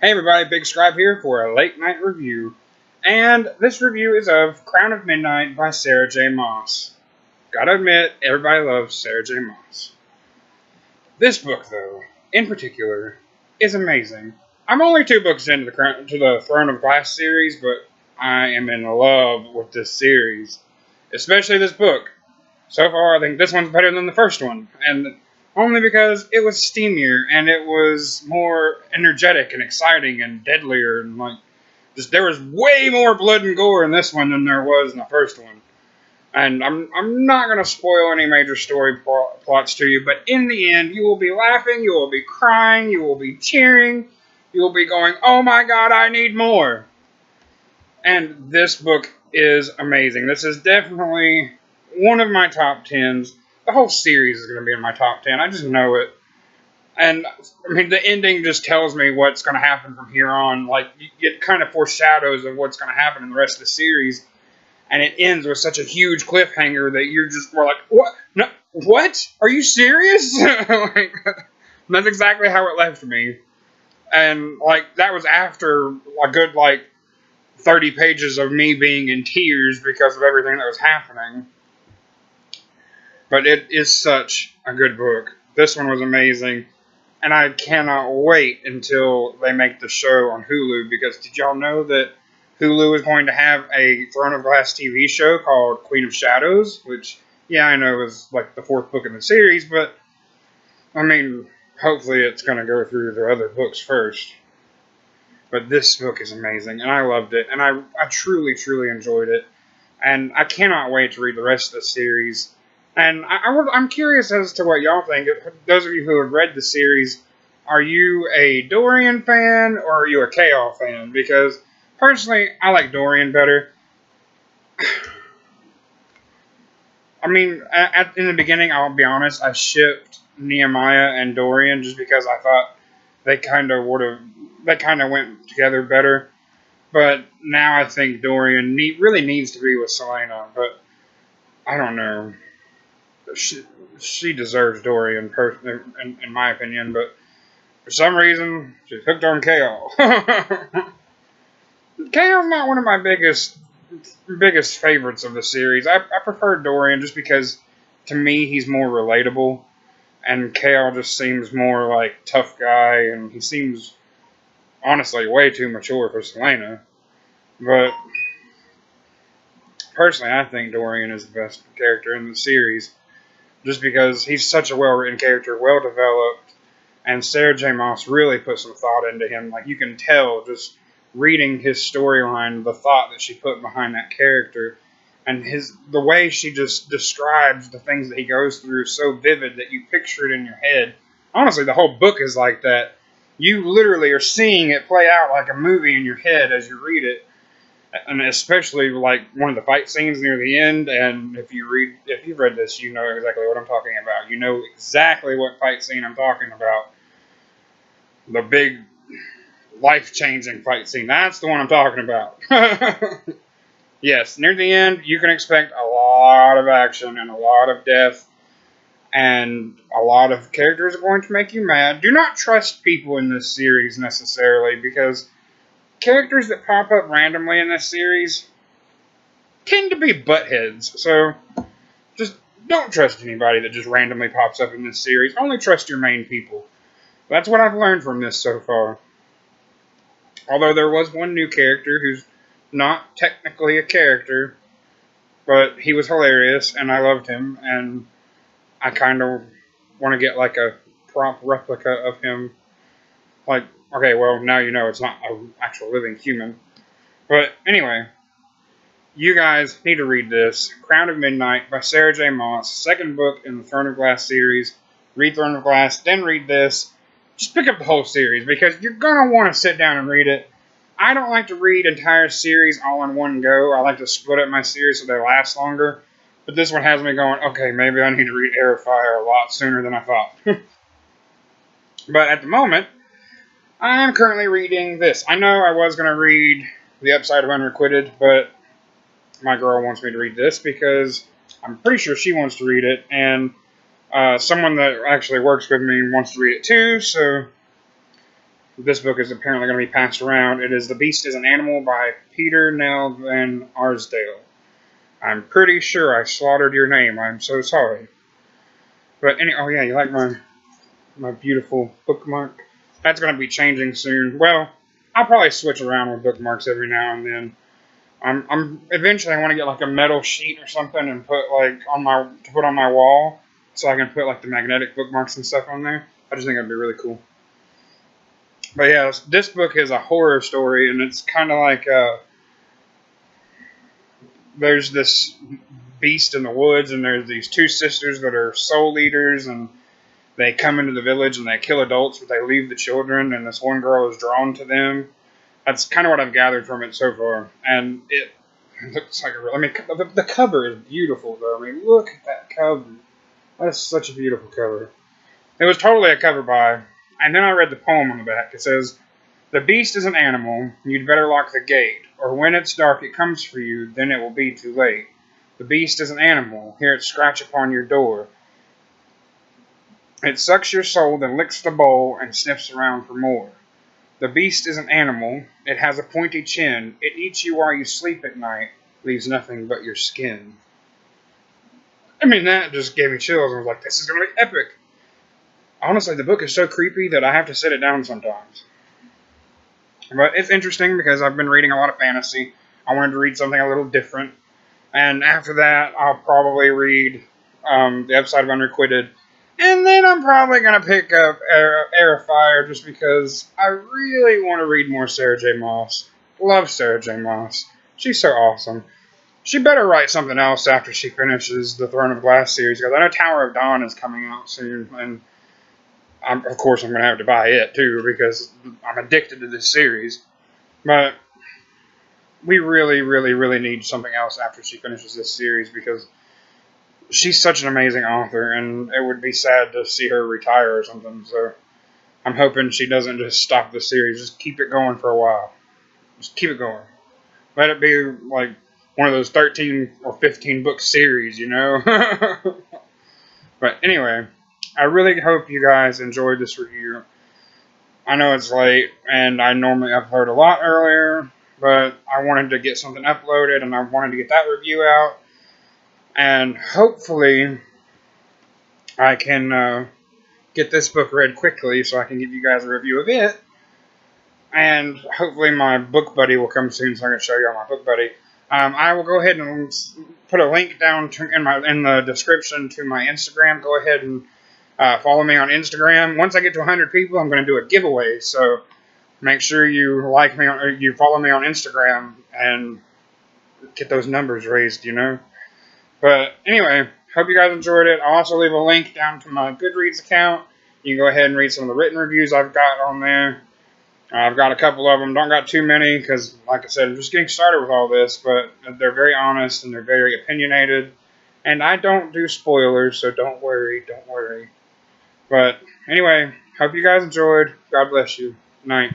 Hey everybody, Big Scribe here for a late night review. And this review is of Crown of Midnight by Sarah J. Maas. Gotta admit, everybody loves Sarah J. Maas. This book, though, in particular, is amazing. I'm only 2 books into the Throne of Glass series, but I am in love with this series. Especially this book. So far, I think this one's better than the first one. And only because it was steamier and it was more energetic and exciting and deadlier and there was way more blood and gore in this one than there was in the first one. And I'm not gonna spoil any major story plots to you, but in the end, you will be laughing, you will be crying, you will be cheering, you will be going, "Oh my God, I need more!" And this book is amazing. This is definitely one of my top 10s. The whole series is going to be in my top 10. I just know it. And, I mean, the ending just tells me what's going to happen from here on. Like, it kind of foreshadows of what's going to happen in the rest of the series. And it ends with such a huge cliffhanger that we're like, what? No, what? Are you serious? That's exactly how it left me. And, that was after a good, 30 pages of me being in tears because of everything that was happening. But it is such a good book. This one was amazing. And I cannot wait until they make the show on Hulu, because did y'all know that Hulu is going to have a Throne of Glass TV show called Queen of Shadows? Which, yeah, I know is the 4th book in the series, but, I mean, hopefully it's going to go through their other books first. But this book is amazing, and I loved it, and I truly, truly enjoyed it. And I cannot wait to read the rest of the series. And I'm curious as to what y'all think. Those of you who have read the series, are you a Dorian fan or are you a Chaol fan? Because, personally, I like Dorian better. I mean, in the beginning, I'll be honest, I shipped Nehemiah and Dorian just because I thought they kind of went together better. But now I think Dorian really needs to be with Selena. But I don't know. She deserves Dorian, in my opinion, but for some reason, she's hooked on Chaol. Chaol's not one of my biggest favorites of the series. I prefer Dorian just because, to me, he's more relatable, and Chaol just seems more like tough guy, and he seems, honestly, way too mature for Selena. But, personally, I think Dorian is the best character in the series. Just because he's such a well-written character, well-developed, and Sarah J. Maas really put some thought into him. You can tell just reading his storyline, the thought that she put behind that character, and the way she just describes the things that he goes through is so vivid that you picture it in your head. Honestly, the whole book is like that. You literally are seeing it play out like a movie in your head as you read it. And especially one of the fight scenes near the end, and if you've read this, you know exactly what I'm talking about. You know exactly what fight scene I'm talking about. The big life-changing fight scene. That's the one I'm talking about. Yes, near the end, you can expect a lot of action and a lot of death, and a lot of characters are going to make you mad. Do not trust people in this series necessarily, because characters that pop up randomly in this series tend to be buttheads, so just don't trust anybody that just randomly pops up in this series. Only trust your main people. That's what I've learned from this so far. Although there was one new character who's not technically a character, but he was hilarious, and I loved him, and I kind of want to get a prop replica of him. Okay, well, now you know it's not an actual living human. But anyway, you guys need to read this. Crown of Midnight by Sarah J. Maas. 2nd book in the Throne of Glass series. Read Throne of Glass, then read this. Just pick up the whole series, because you're going to want to sit down and read it. I don't like to read entire series all in one go. I like to split up my series so they last longer. But this one has me going, okay, maybe I need to read Air of Fire a lot sooner than I thought. But at the moment, I am currently reading this. I know I was going to read The Upside of Unrequited, but my girl wants me to read this because I'm pretty sure she wants to read it, and someone that actually works with me wants to read it too, so this book is apparently going to be passed around. It is The Beast is an Animal by Peter Nell Van Arsdale. I'm pretty sure I slaughtered your name. I'm so sorry. But oh yeah, you like my beautiful bookmark? That's going to be changing soon. Well, I'll probably switch around with bookmarks every now and then. I'm eventually I want to get like a metal sheet or something and put like to put on my wall, so I can put like the magnetic bookmarks and stuff on there. I just think that'd be really cool. But yeah, this book is a horror story, and it's kind of like there's this beast in the woods, and there's these two sisters that are soul eaters, and they come into the village and they kill adults, but they leave the children, and this one girl is drawn to them. That's kind of what I've gathered from it so far, and it looks like the cover is beautiful, though. I mean, look at that cover. That is such a beautiful cover. It was totally a cover buy, and then I read the poem on the back. It says, "The beast is an animal, you'd better lock the gate, or when it's dark it comes for you, then it will be too late. The beast is an animal, hear it scratch upon your door. It sucks your soul, then licks the bowl, and sniffs around for more. The beast is an animal, it has a pointy chin, it eats you while you sleep at night, leaves nothing but your skin." I mean, that just gave me chills. I was like, this is going to be epic. Honestly, the book is so creepy that I have to sit it down sometimes. But it's interesting because I've been reading a lot of fantasy. I wanted to read something a little different. And after that, I'll probably read The Upside of Unrequited. And then I'm probably going to pick up Air of Fire just because I really want to read more Sarah J. Maas. Love Sarah J. Maas. She's so awesome. She better write something else after she finishes the Throne of Glass series, because I know Tower of Dawn is coming out soon, and of course I'm going to have to buy it too, because I'm addicted to this series. But we really, really, really need something else after she finishes this series, because she's such an amazing author, and it would be sad to see her retire or something. So I'm hoping she doesn't just stop the series. Just keep it going for a while. Just keep it going. Let it be like one of those 13 or 15 book series, you know? But anyway, I really hope you guys enjoyed this review. I know it's late, and I normally upload a lot earlier, but I wanted to get something uploaded, and I wanted to get that review out. And hopefully, I can get this book read quickly so I can give you guys a review of it. And hopefully my book buddy will come soon so I can show you all my book buddy. I will go ahead and put a link down in the description to my Instagram. Go ahead and follow me on Instagram. Once I get to 100 people, I'm going to do a giveaway. So make sure you you follow me on Instagram and get those numbers raised, you know. But anyway, hope you guys enjoyed it. I'll also leave a link down to my Goodreads account. You can go ahead and read some of the written reviews I've got on there. I've got a couple of them. Don't got too many because, like I said, I'm just getting started with all this. But they're very honest and they're very opinionated. And I don't do spoilers, so don't worry. Don't worry. But anyway, hope you guys enjoyed. God bless you. Good night.